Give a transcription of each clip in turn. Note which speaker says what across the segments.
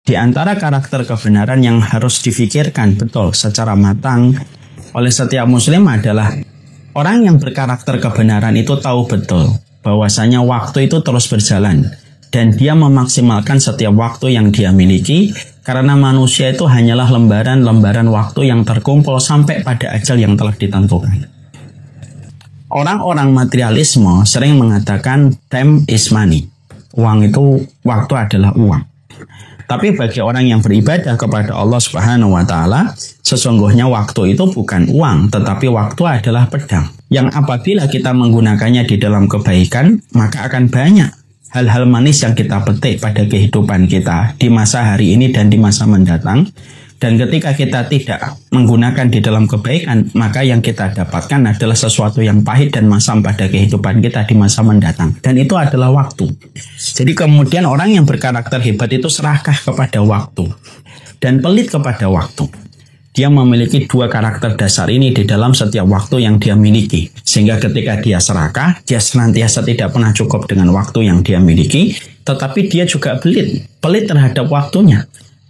Speaker 1: Di antara karakter kebenaran yang harus difikirkan betul secara matang oleh setiap muslim adalah orang yang berkarakter kebenaran itu tahu betul bahwasanya waktu itu terus berjalan dan dia memaksimalkan setiap waktu yang dia miliki karena manusia itu hanyalah lembaran-lembaran waktu yang terkumpul sampai pada ajal yang telah ditentukan. Orang-orang materialisme sering mengatakan time is money. Uang itu, waktu adalah uang. Tapi bagi orang yang beribadah kepada Allah Subhanahu wa Ta'ala, sesungguhnya waktu itu bukan uang, tetapi waktu adalah pedang. Yang apabila kita menggunakannya di dalam kebaikan, maka akan banyak hal-hal manis yang kita petik pada kehidupan kita di masa hari ini dan di masa mendatang. Dan ketika kita tidak menggunakan di dalam kebaikan, maka yang kita dapatkan adalah sesuatu yang pahit dan masam pada kehidupan kita di masa mendatang. Dan itu adalah waktu. Jadi kemudian orang yang berkarakter hebat itu serakah kepada waktu dan pelit kepada waktu. Dia memiliki dua karakter dasar ini di dalam setiap waktu yang dia miliki. Sehingga ketika dia serakah, dia senantiasa tidak pernah cukup dengan waktu yang dia miliki. Tetapi dia juga pelit terhadap waktunya.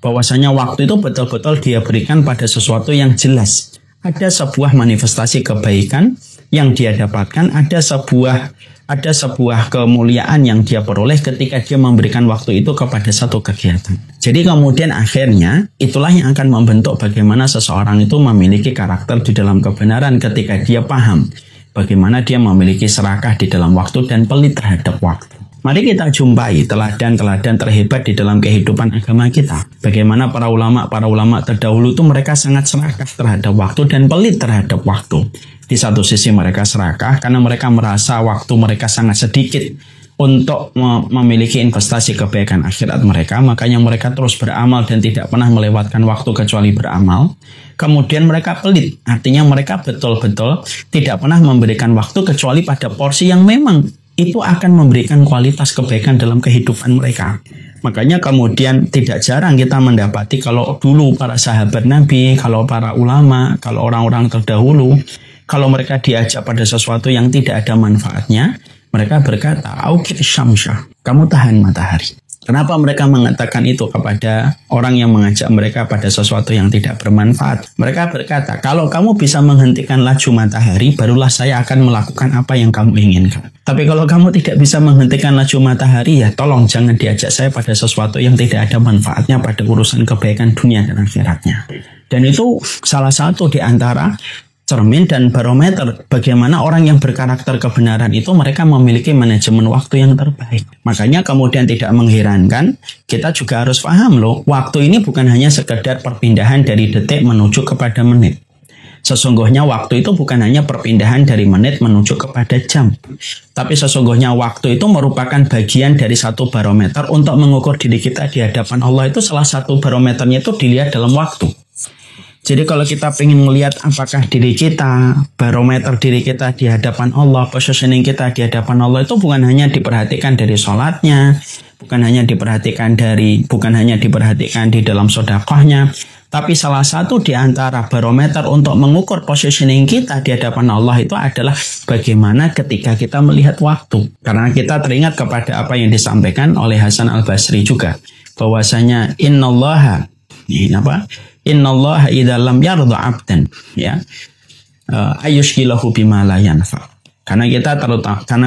Speaker 1: Bahwasanya waktu itu betul-betul dia berikan pada sesuatu yang jelas. Ada sebuah manifestasi kebaikan yang dia dapatkan, ada sebuah kemuliaan yang dia peroleh ketika dia memberikan waktu itu kepada satu kegiatan. Jadi kemudian akhirnya itulah yang akan membentuk bagaimana seseorang itu memiliki karakter di dalam kebenaran ketika dia paham bagaimana dia memiliki serakah di dalam waktu dan pelit terhadap waktu. Mari kita jumpai teladan-teladan terhebat di dalam kehidupan agama kita. Bagaimana para ulama terdahulu itu mereka sangat serakah terhadap waktu dan pelit terhadap waktu. Di satu sisi mereka serakah karena mereka merasa waktu mereka sangat sedikit untuk memiliki investasi kebaikan akhirat mereka. Makanya mereka terus beramal dan tidak pernah melewatkan waktu kecuali beramal. Kemudian mereka pelit, artinya mereka betul-betul tidak pernah memberikan waktu kecuali pada porsi yang memang itu akan memberikan kualitas kebaikan dalam kehidupan mereka. Makanya kemudian tidak jarang kita mendapati kalau dulu para sahabat Nabi, kalau para ulama, kalau orang-orang terdahulu, kalau mereka diajak pada sesuatu yang tidak ada manfaatnya, mereka berkata, "Auqid syamsya," kamu tahan matahari. Kenapa mereka mengatakan itu kepada orang yang mengajak mereka pada sesuatu yang tidak bermanfaat? Mereka berkata, kalau kamu bisa menghentikan laju matahari, barulah saya akan melakukan apa yang kamu inginkan. Tapi kalau kamu tidak bisa menghentikan laju matahari, ya tolong jangan diajak saya pada sesuatu yang tidak ada manfaatnya pada urusan kebaikan dunia dan akhiratnya. Dan itu salah satu di antara cermin dan barometer bagaimana orang yang berkarakter kebenaran itu mereka memiliki manajemen waktu yang terbaik. Makanya kemudian tidak mengherankan kita juga harus paham loh, waktu ini bukan hanya sekedar perpindahan dari detik menuju kepada menit. Sesungguhnya waktu itu bukan hanya perpindahan dari menit menuju kepada jam. Tapi sesungguhnya waktu itu merupakan bagian dari satu barometer untuk mengukur diri kita di hadapan Allah. Itu salah satu barometernya itu dilihat dalam waktu. Jadi kalau kita ingin melihat apakah diri kita, barometer diri kita di hadapan Allah, positioning kita di hadapan Allah itu bukan hanya diperhatikan dari sholatnya, bukan hanya diperhatikan di dalam sedekahnya, tapi salah satu di antara barometer untuk mengukur positioning kita di hadapan Allah itu adalah bagaimana ketika kita melihat waktu. Karena kita teringat kepada apa yang disampaikan oleh Hasan Al-Basri juga, bahwasanya innallaha idza lam yarda 'abdan ayushkilahu bima la yanfa. Karena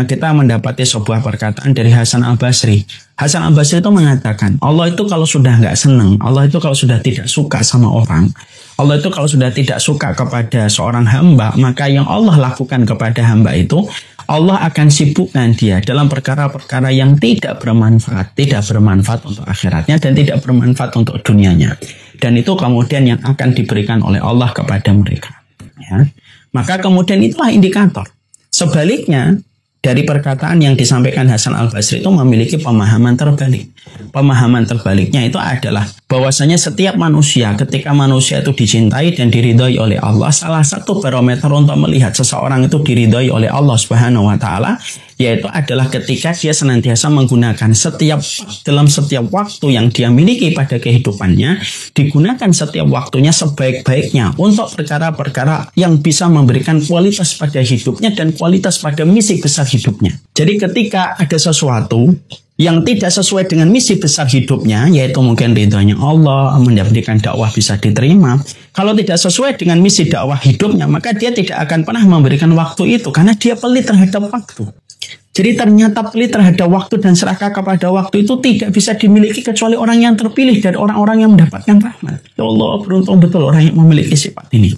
Speaker 1: kita mendapati sebuah perkataan dari Hasan Al-Basri. Hasan Al-Basri itu mengatakan, Allah itu kalau sudah nggak senang, Allah itu kalau sudah tidak suka sama orang, Allah itu kalau sudah tidak suka kepada seorang hamba, maka yang Allah lakukan kepada hamba itu, Allah akan sibukkan dia dalam perkara-perkara yang tidak bermanfaat untuk akhiratnya dan tidak bermanfaat untuk dunianya. Dan itu kemudian yang akan diberikan oleh Allah kepada mereka. Ya. Maka kemudian itulah indikator. Sebaliknya, dari perkataan yang disampaikan Hasan Al-Basri itu memiliki pemahaman terbalik. Pemahaman terbaliknya itu adalah bahwasanya setiap manusia, ketika manusia itu dicintai dan diridhoi oleh Allah, salah satu barometer untuk melihat seseorang itu diridhoi oleh Allah Subhanahu wa Ta'ala yaitu adalah ketika dia senantiasa menggunakan dalam setiap waktu yang dia miliki pada kehidupannya, digunakan setiap waktunya sebaik-baiknya untuk perkara-perkara yang bisa memberikan kualitas pada hidupnya dan kualitas pada misi besar hidupnya. Jadi ketika ada sesuatu yang tidak sesuai dengan misi besar hidupnya, yaitu mungkin ridhonya Allah, mendapatkan dakwah bisa diterima. Kalau tidak sesuai dengan misi dakwah hidupnya, maka dia tidak akan pernah memberikan waktu itu, karena dia pelit terhadap waktu. Jadi ternyata pelit terhadap waktu dan serakah kepada waktu itu tidak bisa dimiliki kecuali orang yang terpilih dari orang-orang yang mendapatkan rahmat. Ya Allah, beruntung betul orang yang memiliki sifat ini.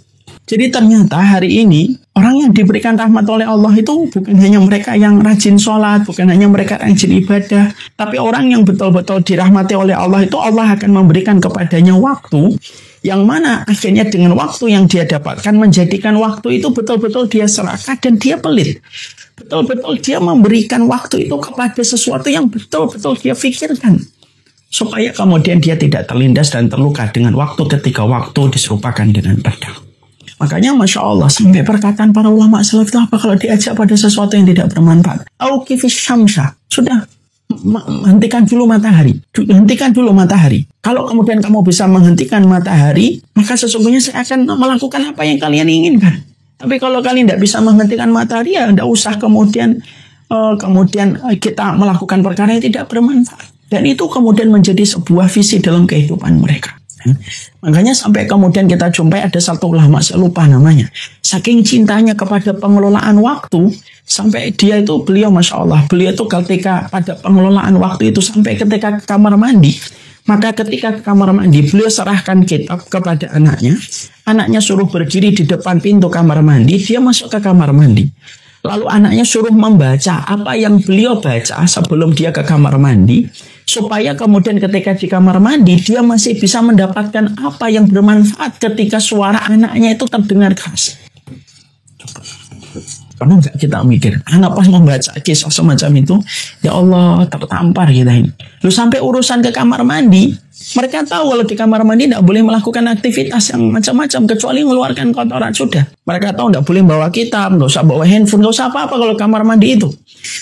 Speaker 1: Jadi ternyata hari ini orang yang diberikan rahmat oleh Allah itu bukan hanya mereka yang rajin sholat, bukan hanya mereka yang rajin ibadah, tapi orang yang betul-betul dirahmati oleh Allah itu Allah akan memberikan kepadanya waktu yang mana akhirnya dengan waktu yang dia dapatkan menjadikan waktu itu betul-betul dia serakah dan dia pelit. Betul-betul dia memberikan waktu itu kepada sesuatu yang betul-betul dia pikirkan. Supaya kemudian dia tidak terlindas dan terluka dengan waktu ketika waktu diserupakan dengan pedang. Makanya Masya Allah sampai perkataan para ulama salaf itu apa kalau diajak pada sesuatu yang tidak bermanfaat. Auqifis syamsa. Sudah, hentikan dulu matahari. Hentikan dulu matahari. Kalau kemudian kamu bisa menghentikan matahari, maka sesungguhnya saya akan melakukan apa yang kalian inginkan. Tapi kalau kalian tidak bisa menghentikan matahari, ya tidak usah kemudian kita melakukan perkara yang tidak bermanfaat. Dan itu kemudian menjadi sebuah visi dalam kehidupan mereka. Makanya sampai kemudian kita jumpai ada satu ulama, saya lupa namanya, saking cintanya kepada pengelolaan waktu sampai beliau Masya Allah, beliau itu ketika pada pengelolaan waktu itu sampai ketika ke kamar mandi, maka ketika ke kamar mandi beliau serahkan kitab kepada anaknya suruh berdiri di depan pintu kamar mandi, dia masuk ke kamar mandi. Lalu anaknya suruh membaca apa yang beliau baca sebelum dia ke kamar mandi, supaya kemudian ketika di kamar mandi dia masih bisa mendapatkan apa yang bermanfaat ketika suara anaknya itu terdengar keras. Karena enggak kita mikir, anak pas membaca kisah semacam itu, ya Allah tertampar kita ini. Lalu sampai urusan ke kamar mandi, mereka tahu kalau di kamar mandi tidak boleh melakukan aktivitas yang macam-macam kecuali mengeluarkan kotoran sudah. Mereka tahu tidak boleh bawa kitab, nggak usah bawa handphone, nggak usah apa-apa kalau kamar mandi itu.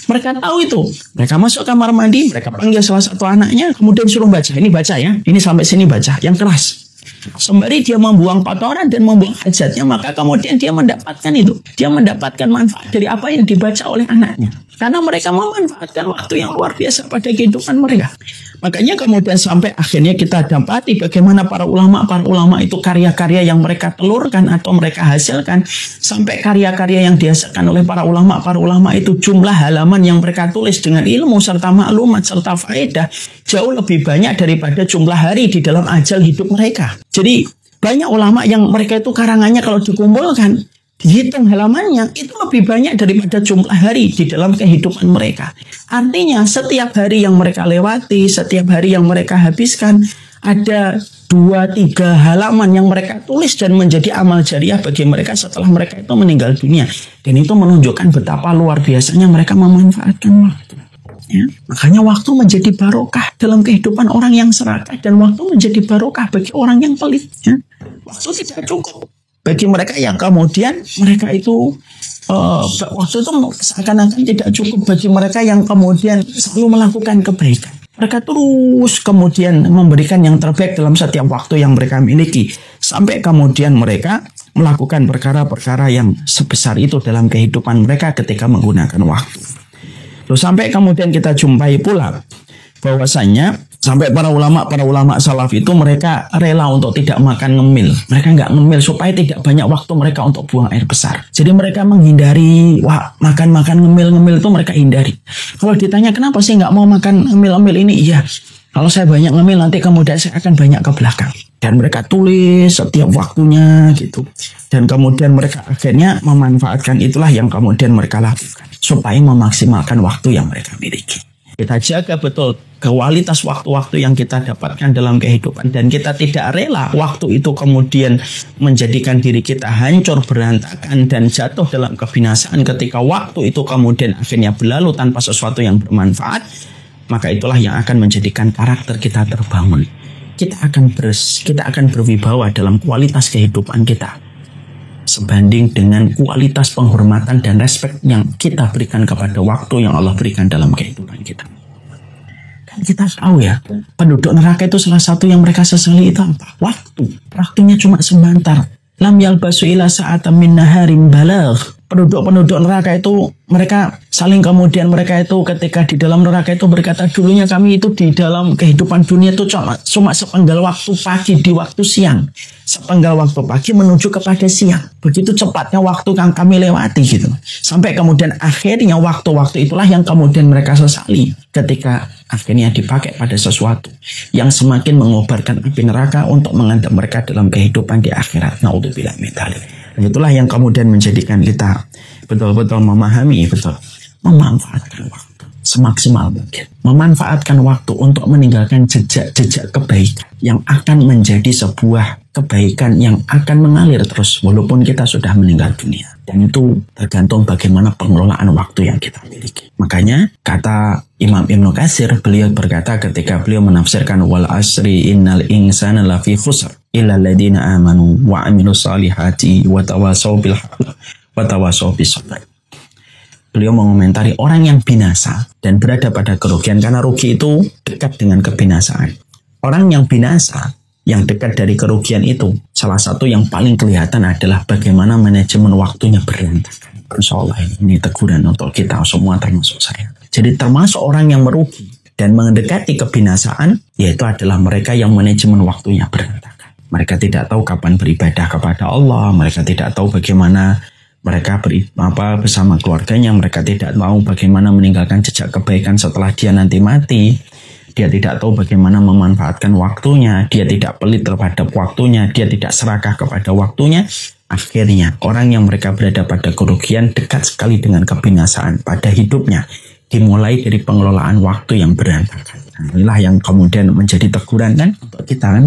Speaker 1: Mereka tahu itu. Mereka masuk kamar mandi, mereka panggil salah satu anaknya, kemudian suruh baca. Ini baca ya, ini sampai sini baca, yang keras. Sembari dia membuang kotoran dan membuang hajatnya, maka kemudian dia mendapatkan itu. Dia mendapatkan manfaat dari apa yang dibaca oleh anaknya. Karena mereka memanfaatkan waktu yang luar biasa pada kehidupan mereka. Makanya kemudian sampai akhirnya kita dapati bagaimana para ulama itu karya-karya yang mereka telurkan atau mereka hasilkan. Sampai karya-karya yang dihasilkan oleh para ulama itu jumlah halaman yang mereka tulis dengan ilmu serta maklumat serta faedah jauh lebih banyak daripada jumlah hari di dalam ajal hidup mereka. Jadi banyak ulama yang mereka itu karangannya kalau dikumpulkan, dihitung halamannya itu lebih banyak daripada jumlah hari di dalam kehidupan mereka. Artinya setiap hari yang mereka lewati, setiap hari yang mereka habiskan, ada 2-3 halaman yang mereka tulis dan menjadi amal jariah bagi mereka setelah mereka itu meninggal dunia. Dan itu menunjukkan betapa luar biasanya mereka memanfaatkan waktu. Ya, makanya waktu menjadi barokah dalam kehidupan orang yang serakah dan waktu menjadi barokah bagi orang yang pelit. Ya. Waktu tidak cukup bagi mereka yang kemudian mereka itu waktu itu seakan-akan tidak cukup bagi mereka yang kemudian selalu melakukan kebaikan. Mereka terus kemudian memberikan yang terbaik dalam setiap waktu yang mereka miliki sampai kemudian mereka melakukan perkara-perkara yang sebesar itu dalam kehidupan mereka ketika menggunakan waktu. Terus sampai kemudian kita jumpai pula bahwasanya sampai para ulama salaf itu mereka rela untuk tidak makan ngemil. Mereka nggak ngemil supaya tidak banyak waktu mereka untuk buang air besar. Jadi mereka menghindari makan ngemil itu mereka hindari. Kalau ditanya kenapa sih nggak mau makan ngemil ini? Iya, kalau saya banyak ngemil nanti kemudian saya akan banyak ke belakang. Dan mereka tulis setiap waktunya gitu. Dan kemudian mereka akhirnya memanfaatkan itulah yang kemudian mereka lakukan supaya memaksimalkan waktu yang mereka miliki. Kita jaga betul kualitas waktu-waktu yang kita dapatkan dalam kehidupan dan kita tidak rela waktu itu kemudian menjadikan diri kita hancur berantakan dan jatuh dalam kebinasaan ketika waktu itu kemudian akhirnya berlalu tanpa sesuatu yang bermanfaat. Maka itulah yang akan menjadikan karakter kita terbangun. Kita akan berwibawa dalam kualitas kehidupan kita. sebanding dengan kualitas penghormatan dan respek yang kita berikan kepada waktu yang Allah berikan dalam kehidupan kita. Dan kita tahu ya, penduduk neraka itu salah satu yang mereka sesali itu apa? Waktu. Waktunya cuma sebentar. Lam yalbasu ila sa'atan min naharin balagh. Penduduk-penduduk neraka itu mereka saling kemudian mereka itu ketika di dalam neraka itu berkata, dulunya kami itu di dalam kehidupan dunia itu cuma sepenggal waktu pagi di waktu siang, sepenggal waktu pagi menuju kepada siang. Begitu cepatnya waktu yang kami lewati gitu. Sampai kemudian akhirnya waktu-waktu itulah yang kemudian mereka sesali ketika akhirnya dipakai pada sesuatu yang semakin mengobarkan api neraka untuk mengantar mereka dalam kehidupan di akhirat. Naudzubillah min dzalik. Dan itulah yang kemudian menjadikan kita betul-betul memahami, memanfaatkan waktu semaksimal mungkin. Memanfaatkan waktu untuk meninggalkan jejak-jejak kebaikan yang akan menjadi sebuah kebaikan yang akan mengalir terus walaupun kita sudah meninggal dunia. Dan itu tergantung bagaimana pengelolaan waktu yang kita miliki. Makanya kata Imam Ibnu Katsir, beliau berkata ketika beliau menafsirkan wal asri innal insana lafi khusr illa alladziina amanu wa 'amilus solihati wa tawassaw bil haqqi wa tawassaw bis sabr. Beliau mengomentari orang yang binasa dan berada pada kerugian karena rugi itu dekat dengan kebinasaan. Orang yang binasa yang dekat dari kerugian itu, salah satu yang paling kelihatan adalah bagaimana manajemen waktunya berantakan. Insya Allah ini teguran untuk kita semua termasuk saya. Jadi termasuk orang yang merugi dan mendekati kebinasaan, yaitu adalah mereka yang manajemen waktunya berantakan. Mereka tidak tahu kapan beribadah kepada Allah, mereka tidak tahu bagaimana mereka bersama keluarganya, mereka tidak tahu bagaimana meninggalkan jejak kebaikan setelah dia nanti mati. Dia tidak tahu bagaimana memanfaatkan waktunya, dia tidak pelit terhadap waktunya, dia tidak serakah kepada waktunya. Akhirnya orang yang mereka berada pada kerugian dekat sekali dengan kebinasaan pada hidupnya, dimulai dari pengelolaan waktu yang berantakan. Nah, inilah yang kemudian menjadi teguran kan untuk kita kan.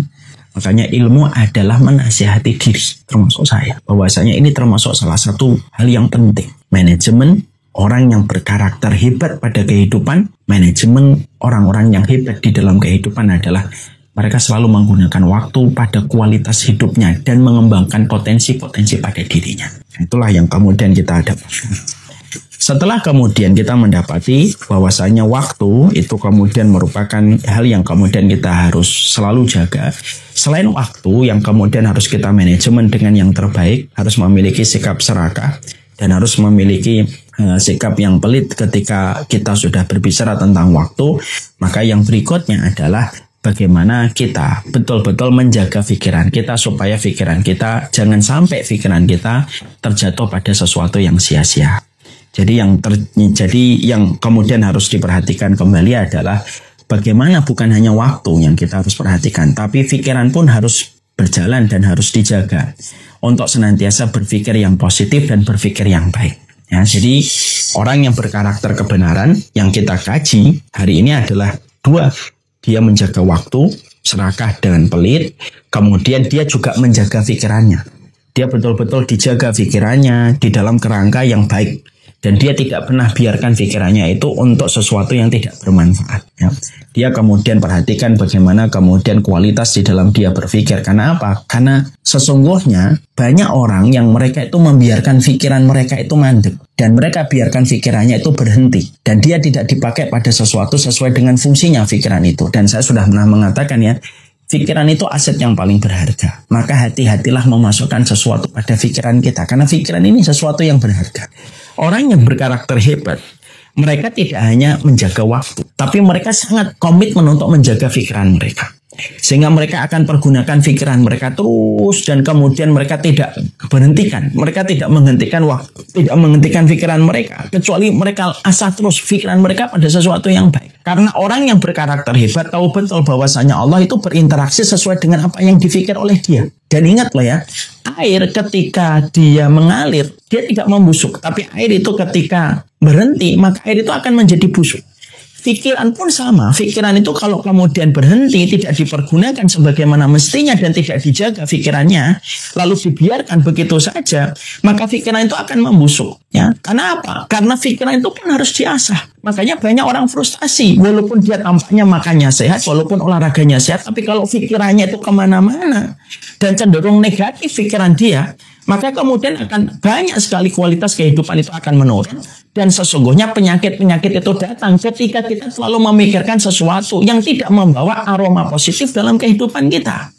Speaker 1: Makanya ilmu adalah menasihati diri, termasuk saya. Bahwasanya ini termasuk salah satu hal yang penting. Manajemen orang yang berkarakter hebat pada kehidupan, manajemen orang-orang yang hebat di dalam kehidupan adalah mereka selalu menggunakan waktu pada kualitas hidupnya dan mengembangkan potensi-potensi pada dirinya. Itulah yang kemudian kita dapatkan. Setelah kemudian kita mendapati bahwasanya waktu itu kemudian merupakan hal yang kemudian kita harus selalu jaga. Selain waktu yang kemudian harus kita manajemen dengan yang terbaik, harus memiliki sikap serakah dan harus memiliki sikap yang pelit ketika kita sudah berbicara tentang waktu. Maka yang berikutnya adalah bagaimana kita betul-betul menjaga pikiran kita supaya pikiran kita jangan sampai pikiran kita terjatuh pada sesuatu yang sia-sia. Jadi yang kemudian harus diperhatikan kembali adalah bagaimana bukan hanya waktu yang kita harus perhatikan, tapi pikiran pun harus berjalan dan harus dijaga untuk senantiasa berpikir yang positif dan berpikir yang baik. Ya, jadi orang yang berkarakter kebenaran yang kita kaji hari ini adalah dua. Dia menjaga waktu, serakah dengan pelit, kemudian dia juga menjaga pikirannya. Dia betul-betul dijaga pikirannya di dalam kerangka yang baik. Dan dia tidak pernah biarkan pikirannya itu untuk sesuatu yang tidak bermanfaat. Ya. Dia kemudian perhatikan bagaimana kemudian kualitas di dalam dia berpikir. Karena apa? Karena sesungguhnya banyak orang yang mereka itu membiarkan pikiran mereka itu mandek. Dan mereka biarkan pikirannya itu berhenti. Dan dia tidak dipakai pada sesuatu sesuai dengan fungsinya pikiran itu. Dan saya sudah pernah mengatakan ya, pikiran itu aset yang paling berharga. Maka hati-hatilah memasukkan sesuatu pada pikiran kita. Karena pikiran ini sesuatu yang berharga. Orang yang berkarakter hebat, mereka tidak hanya menjaga waktu, tapi mereka sangat komitmen untuk menjaga pikiran mereka. Sehingga mereka akan pergunakan pikiran mereka terus dan kemudian mereka tidak berhentikan. Mereka tidak menghentikan waktu, tidak menghentikan pikiran mereka. Kecuali mereka asah terus pikiran mereka pada sesuatu yang baik. Karena orang yang berkarakter hebat tahu betul bahwasanya Allah itu berinteraksi sesuai dengan apa yang dipikir oleh dia. Dan ingat loh ya, air ketika dia mengalir, dia tidak membusuk. Tapi air itu ketika berhenti, maka air itu akan menjadi busuk. Pikiran pun sama. Pikiran itu kalau kemudian berhenti, tidak dipergunakan sebagaimana mestinya dan tidak dijaga pikirannya, lalu dibiarkan begitu saja, maka pikiran itu akan membusuk. Ya, karena apa? Karena pikiran itu pun harus diasah. Makanya banyak orang frustasi, walaupun dia tampaknya makannya sehat, walaupun olahraganya sehat, tapi kalau pikirannya itu kemana-mana dan cenderung negatif pikiran dia, maka kemudian akan banyak sekali kualitas kehidupan itu akan menurun. Dan sesungguhnya penyakit-penyakit itu datang ketika kita selalu memikirkan sesuatu yang tidak membawa aroma positif dalam kehidupan kita.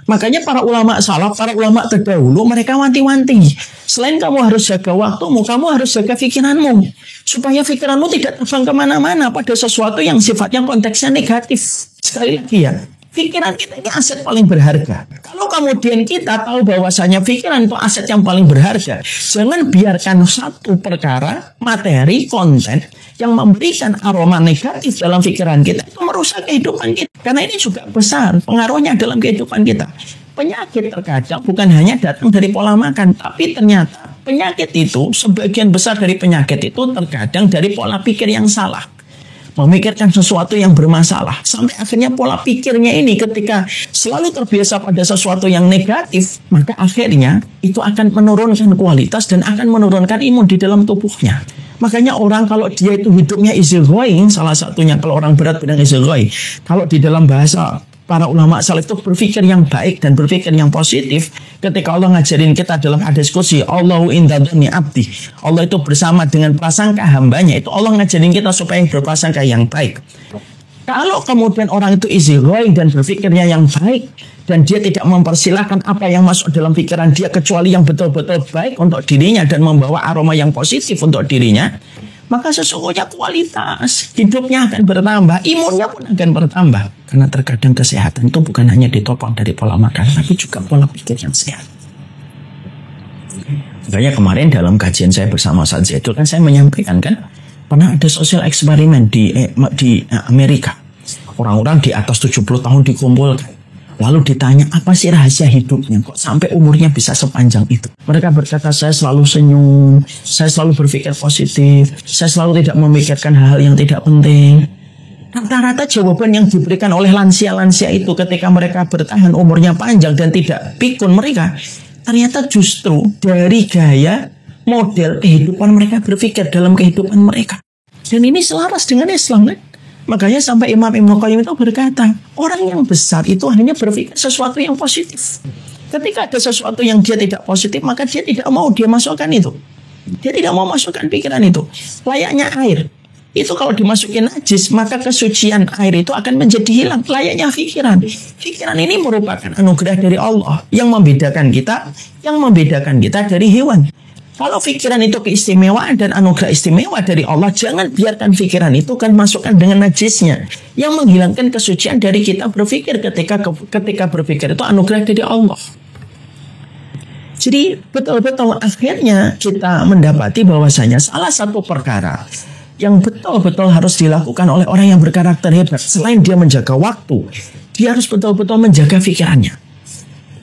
Speaker 1: Makanya para ulama salaf, para ulama terdahulu, mereka wanti-wanti. Selain kamu harus jaga waktumu, kamu harus jaga pikiranmu. Supaya pikiranmu tidak terbang kemana-mana pada sesuatu yang sifatnya konteksnya negatif. Sekali lagi ya, pikiran kita ini aset paling berharga. Kalau kemudian kita tahu bahwasanya pikiran itu aset yang paling berharga, jangan biarkan satu perkara, materi, konten yang memberikan aroma negatif dalam pikiran kita itu merusak kehidupan kita. Karena ini juga besar pengaruhnya dalam kehidupan kita. Penyakit terkadang bukan hanya datang dari pola makan, tapi ternyata penyakit itu, sebagian besar dari penyakit itu terkadang dari pola pikir yang salah. Memikirkan sesuatu yang bermasalah. Sampai akhirnya pola pikirnya ini ketika selalu terbiasa pada sesuatu yang negatif, maka akhirnya itu akan menurunkan kualitas dan akan menurunkan imun di dalam tubuhnya. Makanya orang kalau dia itu hidupnya easy going, salah satunya kalau orang berat bilang easy going. Kalau di dalam bahasa para ulama salaf itu berpikir yang baik dan berpikir yang positif. Ketika Allah ngajarin kita dalam hadis qudsi, Allahu inda dzanni abdi, Allah itu bersama dengan prasangka hambanya. Itu Allah ngajarin kita supaya berprasangka yang baik. Kalau kemudian orang itu easy going dan berpikirnya yang baik, dan dia tidak mempersilahkan apa yang masuk dalam pikiran dia kecuali yang betul-betul baik untuk dirinya dan membawa aroma yang positif untuk dirinya, maka sesungguhnya kualitas hidupnya akan bertambah, imunnya pun akan bertambah. Karena terkadang kesehatan itu bukan hanya ditopang dari pola makan, tapi juga pola pikir yang sehat. Makanya kemarin dalam kajian saya bersama Ustaz Zaidul kan saya menyampaikan kan, pernah ada sosial eksperimen di Amerika. Orang-orang di atas 70 tahun dikumpulkan. Lalu ditanya, apa sih rahasia hidupnya? Kok sampai umurnya bisa sepanjang itu? Mereka berkata, saya selalu senyum, saya selalu berpikir positif, saya selalu tidak memikirkan hal-hal yang tidak penting. Rata-rata jawaban yang diberikan oleh lansia-lansia itu ketika mereka bertahan umurnya panjang dan tidak pikun mereka, ternyata justru dari gaya model kehidupan mereka berpikir dalam kehidupan mereka. Dan ini selaras dengan Islam kan? Makanya sampai Imam Ibnu Qayyim itu berkata, orang yang besar itu hanya berpikir sesuatu yang positif. Ketika ada sesuatu yang dia tidak positif, maka dia tidak mau dia masukkan itu. Dia tidak mau masukkan pikiran itu. Layaknya air. Itu kalau dimasukin najis, maka kesucian air itu akan menjadi hilang. Layaknya pikiran. Pikiran ini merupakan anugerah dari Allah yang membedakan kita dari hewan. Kalau pikiran itu keistimewaan dan anugerah istimewa dari Allah, jangan biarkan pikiran itu kan masukkan dengan najisnya yang menghilangkan kesucian dari kita berpikir ketika berpikir itu anugerah dari Allah. Jadi betul-betul akhirnya kita mendapati bahwasanya salah satu perkara yang betul-betul harus dilakukan oleh orang yang berkarakter hebat, selain dia menjaga waktu, dia harus betul-betul menjaga pikirannya.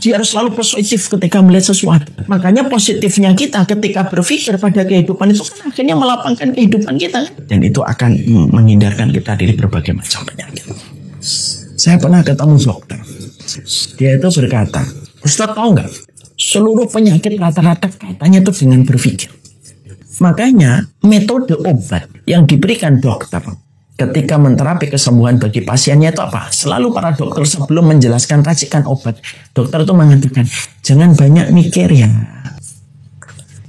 Speaker 1: Dia harus selalu positif ketika melihat sesuatu. Makanya positifnya kita ketika berpikir pada kehidupan itu kan akhirnya melapangkan kehidupan kita. Dan itu akan menghindarkan kita dari berbagai macam penyakit. Saya pernah ketemu dokter. Dia itu berkata, Ustaz tahu nggak? Seluruh penyakit rata-rata kaitannya itu dengan berpikir. Makanya metode obat yang diberikan dokter ketika menterapi kesembuhan bagi pasiennya itu apa? Selalu para dokter sebelum menjelaskan racikan obat, dokter itu mengatakan, jangan banyak mikir ya.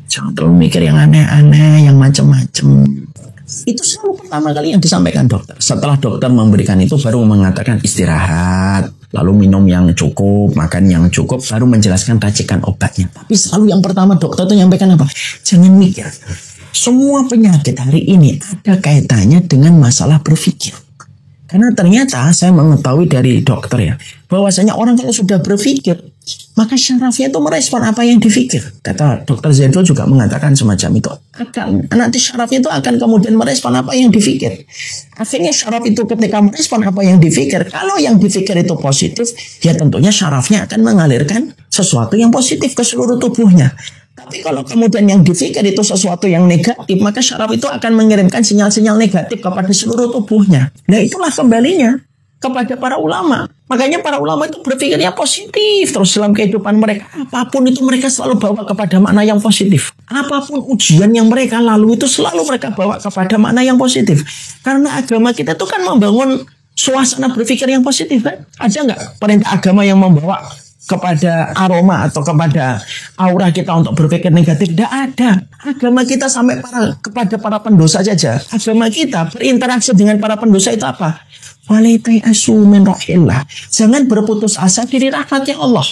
Speaker 1: Jangan terlalu mikir yang aneh-aneh, yang macam-macam. Itu selalu pertama kali yang disampaikan dokter. Setelah dokter memberikan itu baru mengatakan istirahat, lalu minum yang cukup, makan yang cukup, baru menjelaskan racikan obatnya. Tapi selalu yang pertama dokter itu menyampaikan apa? Jangan mikir. Semua penyakit hari ini ada kaitannya dengan masalah berpikir. Karena ternyata saya mengetahui dari dokter ya, bahwasanya orang kalau sudah berpikir, maka syarafnya itu merespon apa yang dipikir. Kata dokter Zaidul juga mengatakan semacam itu. Nanti syarafnya itu akan kemudian merespon apa yang dipikir. Akhirnya syaraf itu ketika merespon apa yang dipikir, kalau yang dipikir itu positif, ya tentunya syarafnya akan mengalirkan sesuatu yang positif ke seluruh tubuhnya. Tapi kalau kemudian yang dipikir itu sesuatu yang negatif, maka syaraf itu akan mengirimkan sinyal-sinyal negatif kepada seluruh tubuhnya. Nah itulah kembalinya kepada para ulama. Makanya para ulama itu berpikirnya positif terus dalam kehidupan mereka. Apapun itu mereka selalu bawa kepada makna yang positif. Apapun ujian yang mereka lalui itu selalu mereka bawa kepada makna yang positif. Karena agama kita itu kan membangun suasana berpikir yang positif kan. Ada nggak perintah agama yang membawa kepada aroma atau kepada aura kita untuk berpikir negatif. Tidak ada. Agama kita sampai kepada para pendosa saja. Agama kita berinteraksi dengan para pendosa itu apa? Jangan berputus asa dari rahmatnya Allah.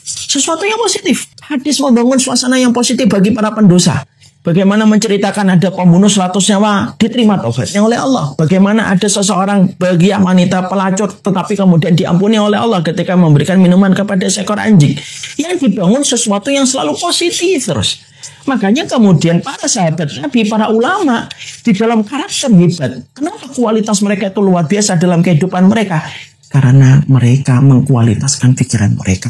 Speaker 1: Sesuatu yang positif. Hadis membangun suasana yang positif bagi para pendosa. Bagaimana menceritakan ada pembunuh 100 nyawa diterima taubatnya oleh Allah. Bagaimana ada seseorang bahagia wanita pelacur tetapi kemudian diampuni oleh Allah ketika memberikan minuman kepada seekor anjing. Yang dibangun sesuatu yang selalu positif terus. Makanya kemudian para sahabat Nabi, para ulama di dalam karakter hebat. Kenapa kualitas mereka itu luar biasa dalam kehidupan mereka? Karena mereka mengkualitaskan pikiran mereka.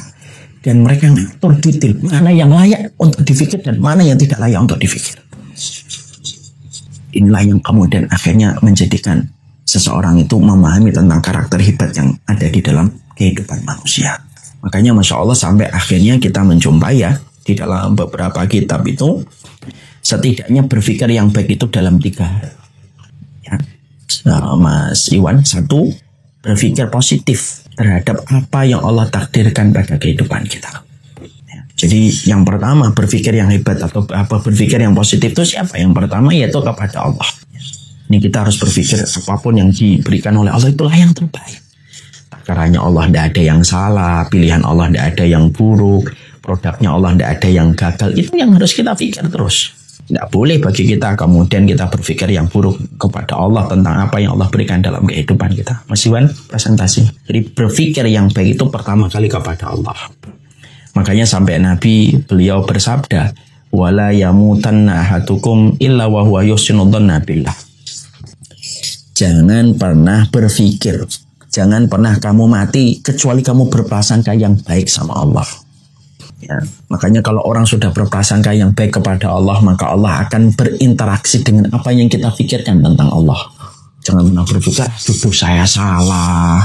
Speaker 1: Dan mereka ngatur detail mana yang layak untuk difikir dan mana yang tidak layak untuk difikir. Inilah yang kemudian akhirnya menjadikan seseorang itu memahami tentang karakter hebat yang ada di dalam kehidupan manusia. Makanya Masya Allah sampai akhirnya kita menjumpai ya di dalam beberapa kitab itu setidaknya berpikir yang baik itu dalam 3 hal. Ya. Mas Iwan, 1, berpikir positif terhadap apa yang Allah takdirkan pada kehidupan kita. Ya, jadi yang pertama berpikir yang hebat atau berpikir yang positif itu siapa? Yang pertama yaitu kepada Allah. Ini kita harus berpikir apapun yang diberikan oleh Allah itulah yang terbaik. Takarannya Allah tidak ada yang salah, pilihan Allah tidak ada yang buruk, produknya Allah tidak ada yang gagal. Itu yang harus kita pikir terus. Tidak boleh bagi kita kemudian kita berpikir yang buruk kepada Allah tentang apa yang Allah berikan dalam kehidupan kita. Mas Iwan, presentasi. Jadi berpikir yang baik itu pertama kali kepada Allah. Makanya sampai Nabi beliau bersabda, wala yamutanna ahadukum illa wa huwa yuhsinu dzanna billah. Jangan pernah berpikir, jangan pernah kamu mati kecuali kamu berprasangka yang baik sama Allah. Ya, makanya kalau orang sudah berprasangka yang baik kepada Allah, maka Allah akan berinteraksi dengan apa yang kita pikirkan tentang Allah. Jangan pernah berpikir, duduk saya salah,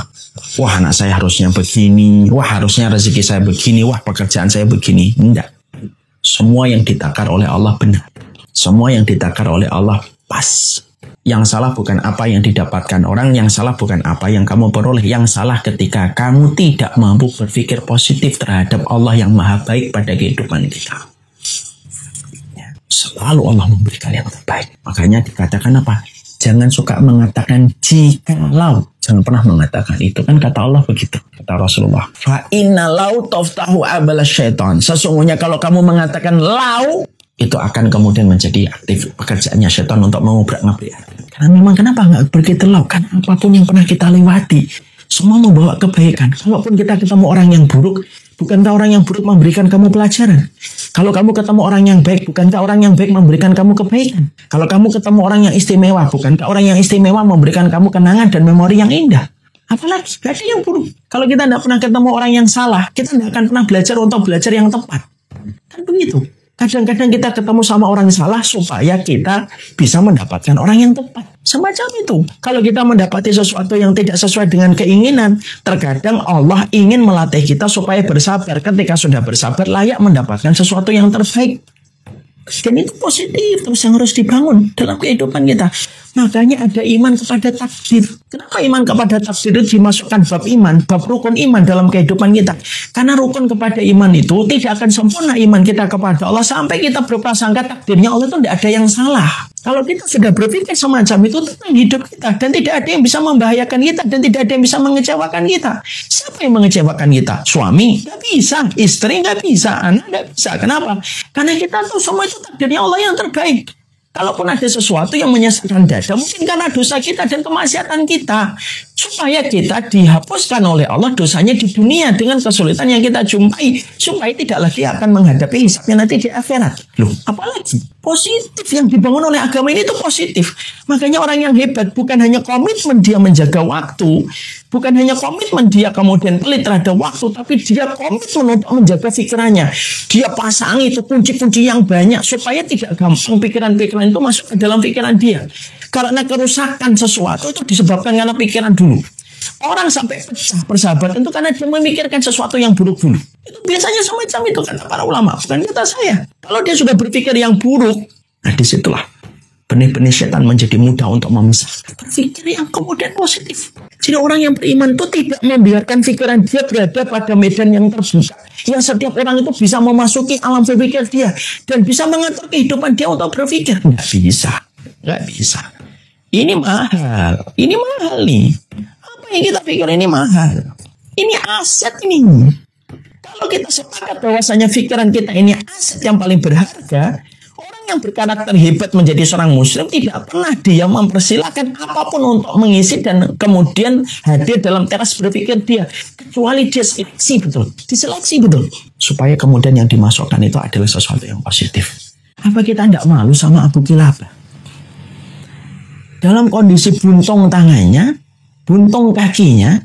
Speaker 1: wah anak saya harusnya begini, wah harusnya rezeki saya begini, wah pekerjaan saya begini. Tidak. Semua yang ditakar oleh Allah benar. Semua yang ditakar oleh Allah pas. Yang salah bukan apa yang didapatkan orang, yang salah bukan apa yang kamu peroleh. Yang salah ketika kamu tidak mampu berpikir positif terhadap Allah yang maha baik pada kehidupan kita. Ya, selalu Allah memberikan yang terbaik. Makanya dikatakan apa? Jangan suka mengatakan jikalau. Jangan pernah mengatakan itu. Kan kata Allah begitu. Kata Rasulullah. Fa inna lau taftahu abala syaitan. Sesungguhnya kalau kamu mengatakan lau, itu akan kemudian menjadi aktif pekerjaannya syaitan untuk mengobrak-ngabrik. Karena memang kenapa nggak begitu lau? Karena apapun yang pernah kita lewati, semua membawa kebaikan. Kalaupun kita ketemu orang yang buruk, bukankah orang yang buruk memberikan kamu pelajaran? Kalau kamu ketemu orang yang baik, bukankah orang yang baik memberikan kamu kebaikan? Kalau kamu ketemu orang yang istimewa, bukankah orang yang istimewa memberikan kamu kenangan dan memori yang indah? Apalagi, gak ada yang buruk. Kalau kita tidak pernah ketemu orang yang salah, kita tidak akan pernah belajar untuk belajar yang tepat. Kan begitu. Kadang-kadang kita ketemu sama orang salah supaya kita bisa mendapatkan orang yang tepat. Semacam itu. Kalau kita mendapati sesuatu yang tidak sesuai dengan keinginan, terkadang Allah ingin melatih kita supaya bersabar. Ketika sudah bersabar, layak mendapatkan sesuatu yang terbaik. Dan itu positif terus yang harus dibangun dalam kehidupan kita. Makanya ada iman kepada takdir. Kenapa iman kepada takdir itu dimasukkan bab iman, bab rukun iman dalam kehidupan kita? Karena rukun kepada iman itu tidak akan sempurna iman kita kepada Allah sampai kita berprasangka takdirnya Allah itu tidak ada yang salah. Kalau kita sudah berpikir semacam itu tentang hidup kita dan tidak ada yang bisa membahayakan kita dan tidak ada yang bisa mengecewakan kita. Siapa yang mengecewakan kita? Suami? Nggak bisa. Istri? Nggak bisa. Anak? Nggak bisa. Kenapa? Karena kita tahu semua itu takdirnya Allah yang terbaik. Kalaupun ada sesuatu yang menyesakkan dada, mungkin karena dosa kita dan kemaksiatan kita. Supaya kita dihapuskan oleh Allah dosanya di dunia dengan kesulitan yang kita jumpai. Supaya tidak lagi akan menghadapi hisabnya nanti di akhirat. Loh, apalagi positif yang dibangun oleh agama ini itu positif. Makanya orang yang hebat bukan hanya komitmen dia menjaga waktu. Bukan hanya komitmen dia kemudian pelit terhadap waktu. Tapi dia komitmen untuk menjaga pikirannya. Dia pasangi itu kunci-kunci yang banyak. Supaya tidak gampang pikiran-pikiran itu masuk ke dalam pikiran dia. Karena kerusakan sesuatu itu disebabkan karena pikiran dulu. Orang sampai pecah persahabatan itu karena dia memikirkan sesuatu yang buruk dulu. Itu biasanya semacam itu kata para ulama, bukan kata saya. Kalau dia sudah berpikir yang buruk, nah disitulah benih-benih setan menjadi mudah untuk memisahkan. Berpikir yang kemudian positif. Jadi orang yang beriman itu tidak membiarkan pikiran dia berada pada medan yang terbuka. Yang setiap orang itu bisa memasuki alam berpikir dia. Dan bisa mengatur kehidupan dia untuk berpikir. Nggak bisa. Ini mahal. Ini mahal nih. Apa yang kita pikir ini mahal? Ini aset ini. Kalau kita sepakat bahwasanya pikiran kita ini aset yang paling berharga, orang yang berkarakter hebat menjadi seorang muslim tidak pernah dia mempersilahkan apapun untuk mengisi dan kemudian hadir dalam teras berpikir dia, kecuali dia diseleksi betul supaya kemudian yang dimasukkan itu adalah sesuatu yang positif. Apa kita tidak malu sama Abu Kilabah? Dalam kondisi buntung tangannya, buntung kakinya,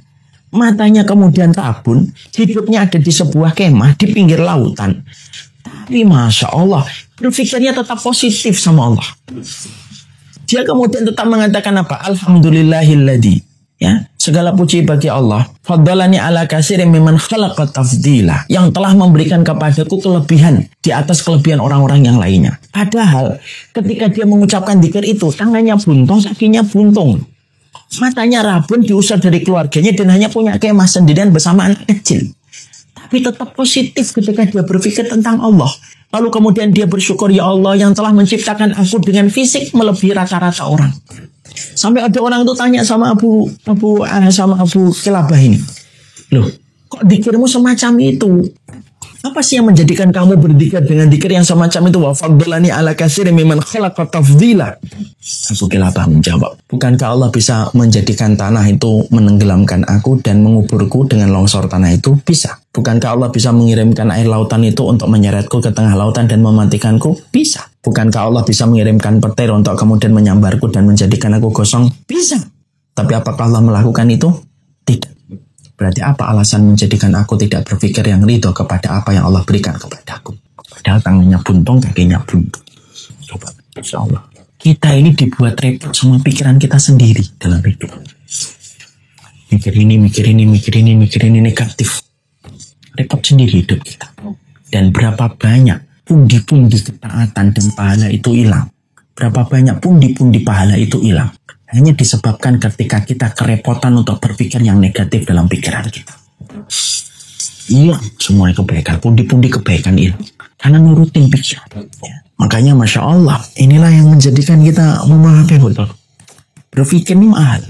Speaker 1: matanya kemudian rabun, hidupnya ada di sebuah kemah di pinggir lautan. Tapi Masya Allah, berpikirnya tetap positif sama Allah. Dia kemudian tetap mengatakan apa? Alhamdulillahilladzi. Ya, segala puji bagi Allah. Faddalani ala katsirin mimman khalaqa tafdila. Yang telah memberikan kepadaku kelebihan di atas kelebihan orang-orang yang lainnya. Padahal ketika dia mengucapkan dzikir itu, tangannya buntung, kakinya buntung. Matanya rabun, diusir dari keluarganya dan hanya punya kemah sendirian bersama anak kecil. Tapi tetap positif ketika dia berpikir tentang Allah. Lalu kemudian dia bersyukur, ya Allah yang telah menciptakan aku dengan fisik melebihi rata-rata orang. Sampai ada orang itu tanya sama Abu Kilabah ini, loh, kok dzikirmu semacam itu? Apa sih yang menjadikan kamu berzikir dengan dzikir yang semacam itu? Wa faddalani ala katsirin mimman khalaqa tafdila. Abu Kilabah menjawab, bukankah Allah bisa menjadikan tanah itu menenggelamkan aku dan menguburku dengan longsor tanah itu? Bisa. Bukankah Allah bisa mengirimkan air lautan itu untuk menyeretku ke tengah lautan dan mematikanku? Bisa. Bukankah Allah bisa mengirimkan petir untuk kemudian menyambarku dan menjadikan aku gosong? Bisa. Tapi apakah Allah melakukan itu? Tidak. Berarti apa alasan menjadikan aku tidak berpikir yang ridho kepada apa yang Allah berikan kepadaku? Padahal tangannya buntung, kakinya buntung. Coba, insya Allah. Kita ini dibuat repot semua pikiran kita sendiri dalam hidup. Mikir ini negatif. Repot sendiri hidup kita. Dan berapa banyak pundi-pundi ketaatan dan pahala itu hilang. Berapa banyak pundi-pundi pahala itu hilang. Hanya disebabkan ketika kita kerepotan untuk berpikir yang negatif dalam pikiran kita. Hilang semua kebaikan, pundi-pundi kebaikan hilang. Karena nurutin pikiran. Ya. Makanya Masya Allah, inilah yang menjadikan kita memahami betul. Berpikir ini mahal.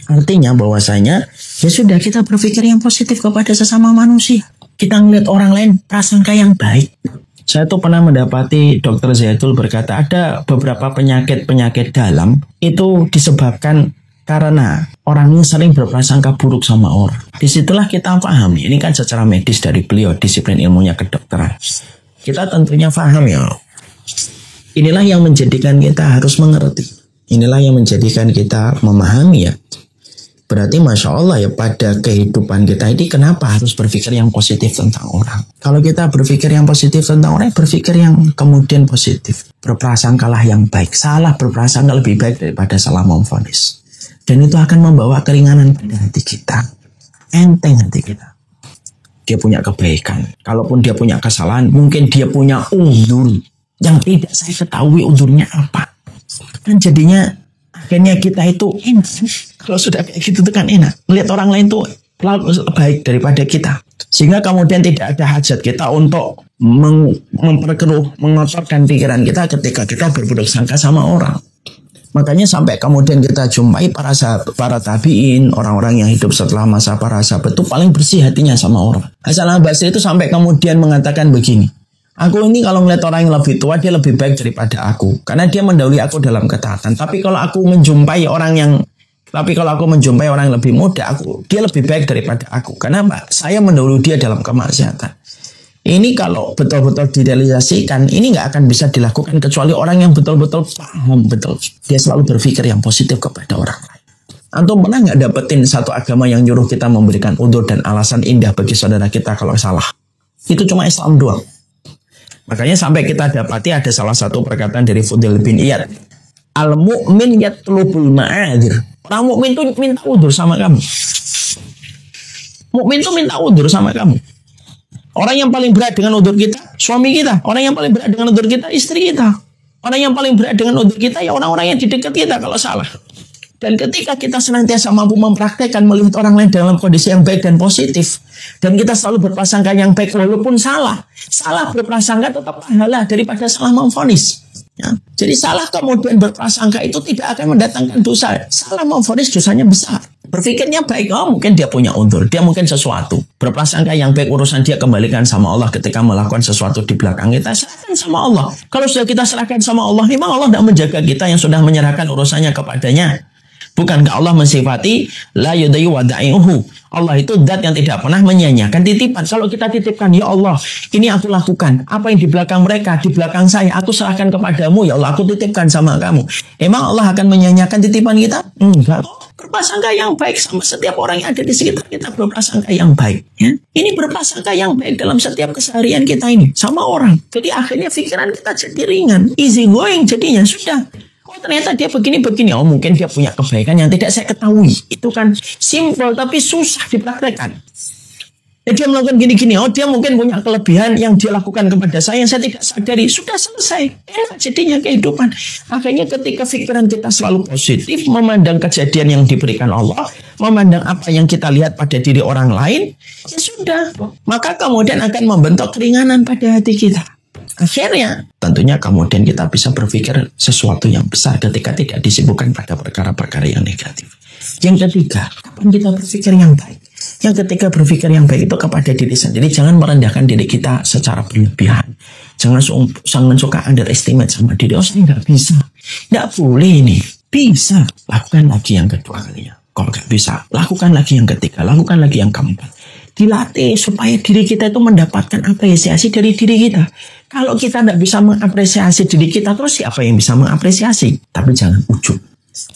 Speaker 1: Artinya bahwasanya, ya sudah kita berpikir yang positif kepada sesama manusia. Kita ngeliat orang lain prasangka yang baik. Saya tuh pernah mendapati Dr. Zaidul berkata ada beberapa penyakit dalam itu disebabkan karena orang yang sering berprasangka buruk sama orang. Disitulah kita pahami. Ini kan secara medis dari beliau, disiplin ilmunya kedokteran. Kita tentunya paham ya. Inilah yang menjadikan kita harus mengerti. Inilah yang menjadikan kita memahami ya. Berarti Masya Allah ya pada kehidupan kita ini kenapa harus berpikir yang positif tentang orang. Kalau kita berpikir yang positif tentang orang, berpikir yang kemudian positif. Berprasangkalah yang baik. Salah berprasangka lebih baik daripada salah memvonis. Dan itu akan membawa keringanan pada hati kita. Enteng hati kita. Dia punya kebaikan. Kalaupun dia punya kesalahan, mungkin dia punya uzur yang tidak saya ketahui uzurnya apa. Dan jadinya akhirnya kita itu enak. Kalau sudah kayak gitu itu kan enak. Melihat orang lain tuh baik daripada kita. Sehingga kemudian tidak ada hajat kita untuk memperkeruh, mengotorkan pikiran kita ketika kita berburuk sangka sama orang. Makanya sampai kemudian kita jumpai para tabi'in, orang-orang yang hidup setelah masa para sahabat itu paling bersih hatinya sama orang. Hasan al-Basri itu sampai kemudian mengatakan begini, aku ini kalau melihat orang yang lebih tua, dia lebih baik daripada aku. Karena dia mendahului aku dalam ketaatan. Tapi kalau aku menjumpai orang yang lebih muda, dia lebih baik daripada aku. Karena saya mendahului dia dalam kemaksiatan. Ini kalau betul-betul direalisasikan, ini nggak akan bisa dilakukan kecuali orang yang betul-betul paham betul. Dia selalu berpikir yang positif kepada orang lain. Antum pernah nggak dapetin satu agama yang nyuruh kita memberikan udzur dan alasan indah bagi saudara kita kalau salah? Itu cuma Islam doang. Makanya sampai kita dapati ada salah satu perkataan dari Fudail bin Iyad. Al-mu'min yatlubul ma'adir. Orang mukmin itu minta udzur sama kamu. Mukmin itu minta udzur sama kamu. Orang yang paling berat dengan udzur kita, suami kita. Orang yang paling berat dengan udzur kita, istri kita. Orang yang paling berat dengan udzur kita ya orang-orang yang di dekat kita kalau salah. Dan ketika kita senantiasa mampu mempraktekkan melihat orang lain dalam kondisi yang baik dan positif, dan kita selalu berprasangka yang baik walaupun salah berprasangka tetap pahala daripada salah memvonis. Ya. Jadi salah kemudian berprasangka itu tidak akan mendatangkan dosa. Salah memvonis dosanya besar. Berpikirnya baik, mungkin dia punya udzur, dia mungkin sesuatu. Berprasangka yang baik urusan dia kembalikan sama Allah ketika melakukan sesuatu di belakang kita, serahkan sama Allah. Kalau sudah kita serahkan sama Allah, memang Allah tidak menjaga kita yang sudah menyerahkan urusannya kepadanya. Bukankah Allah mensifati la yudayu wada'iuhu? Allah itu zat yang tidak pernah menyanyiakan titipan. Kalau kita titipkan, ya Allah, ini aku lakukan. Apa yang di belakang mereka, di belakang saya, aku serahkan kepadamu. Ya Allah, aku titipkan sama kamu. Emang Allah akan menyanyiakan titipan kita? Enggak. Berprasangka yang baik sama setiap orang yang ada di sekitar kita. Berprasangka yang baik. Ya? Ini berprasangka yang baik dalam setiap keseharian kita ini. Sama orang. Jadi akhirnya pikiran kita jadi ringan. Easy going jadinya. Sudah. Oh ternyata dia begini-begini. Oh mungkin dia punya kebaikan yang tidak saya ketahui. Itu kan simpel tapi susah dipraktekkan. Ya, dia melakukan gini-gini. Oh dia mungkin punya kelebihan yang dia lakukan kepada saya yang saya tidak sadari. Sudah selesai. Enak jadinya kehidupan. Akhirnya ketika pikiran kita selalu positif, memandang kejadian yang diberikan Allah, memandang apa yang kita lihat pada diri orang lain, ya sudah. Maka kemudian akan membentuk keringanan pada hati kita. Akhirnya tentunya kemudian kita bisa berpikir sesuatu yang besar ketika tidak disibukkan pada perkara-perkara yang negatif. Yang ketiga, kapan kita berpikir yang baik? Yang ketiga berpikir yang baik itu kepada diri sendiri. Jangan merendahkan diri kita secara berlebihan. Jangan suka underestimate sama diri. Oh saya nggak bisa. Nggak boleh ini. Bisa. Lakukan lagi yang kedua kalinya. Kalau nggak bisa, lakukan lagi yang ketiga. Lakukan lagi yang keempat. Dilatih supaya diri kita itu mendapatkan apresiasi dari diri kita. Kalau kita tidak bisa mengapresiasi diri kita, terus siapa yang bisa mengapresiasi? Tapi jangan ujub.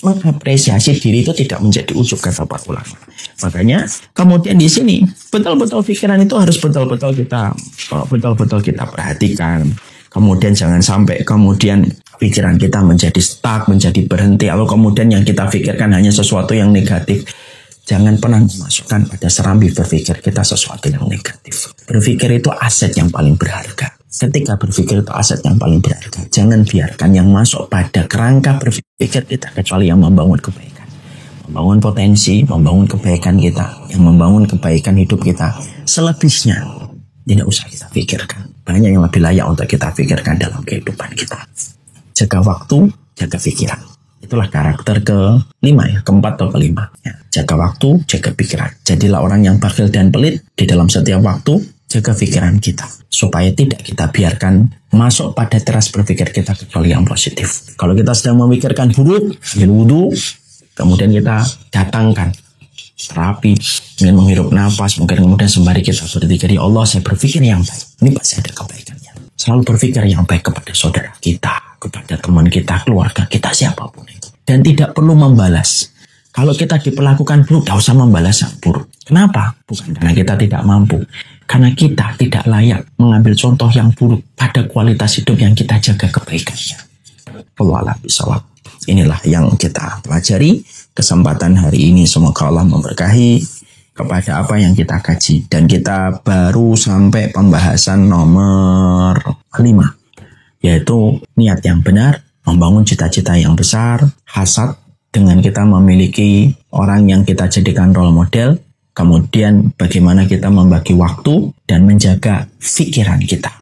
Speaker 1: Mengapresiasi diri itu tidak menjadi ujub, kata para ulama. Makanya kemudian di sini betul-betul pikiran itu harus betul-betul kita perhatikan. Kemudian jangan sampai kemudian pikiran kita menjadi stuck, menjadi berhenti. Lalu kemudian yang kita pikirkan hanya sesuatu yang negatif. Jangan pernah memasukkan pada serambi berpikir kita sesuatu yang negatif. Berpikir itu aset yang paling berharga. Ketika berpikir itu aset yang paling berharga, jangan biarkan yang masuk pada kerangka berpikir kita kecuali yang membangun kebaikan. Membangun potensi, membangun kebaikan kita, yang membangun kebaikan hidup kita. Selebihnya tidak usah kita pikirkan. Banyak yang lebih layak untuk kita pikirkan dalam kehidupan kita. Jaga waktu, jaga pikiran. Itulah karakter keempat atau kelima. Ya, jaga waktu, jaga pikiran. Jadilah orang yang bakhil dan pelit di dalam setiap waktu. Jaga pikiran kita supaya tidak kita biarkan masuk pada teras berpikir kita kecuali yang positif. Kalau kita sedang memikirkan buruk, ambil wudhu, kemudian kita datangkan terapi, ingin menghirup nafas, mungkin kemudian sembari kita berzikir, ya Allah saya berpikir yang baik. Ini pasti ada kebaikannya. Selalu berpikir yang baik kepada saudara kita, kepada teman kita, keluarga kita, siapapun itu. Dan tidak perlu membalas. Kalau kita diperlakukan buruk, tidak usah membalas yang buruk. Kenapa? Bukan karena kita tidak mampu. Karena kita tidak layak mengambil contoh yang buruk pada kualitas hidup yang kita jaga kebaikannya. Wallahu a'lam. Inilah yang kita pelajari kesempatan hari ini. Semoga Allah memberkahi kepada apa yang kita kaji. Dan kita baru sampai pembahasan nomor 5. Yaitu niat yang benar, membangun cita-cita yang besar, hasad dengan kita memiliki orang yang kita jadikan role model, kemudian bagaimana kita membagi waktu dan menjaga pikiran kita.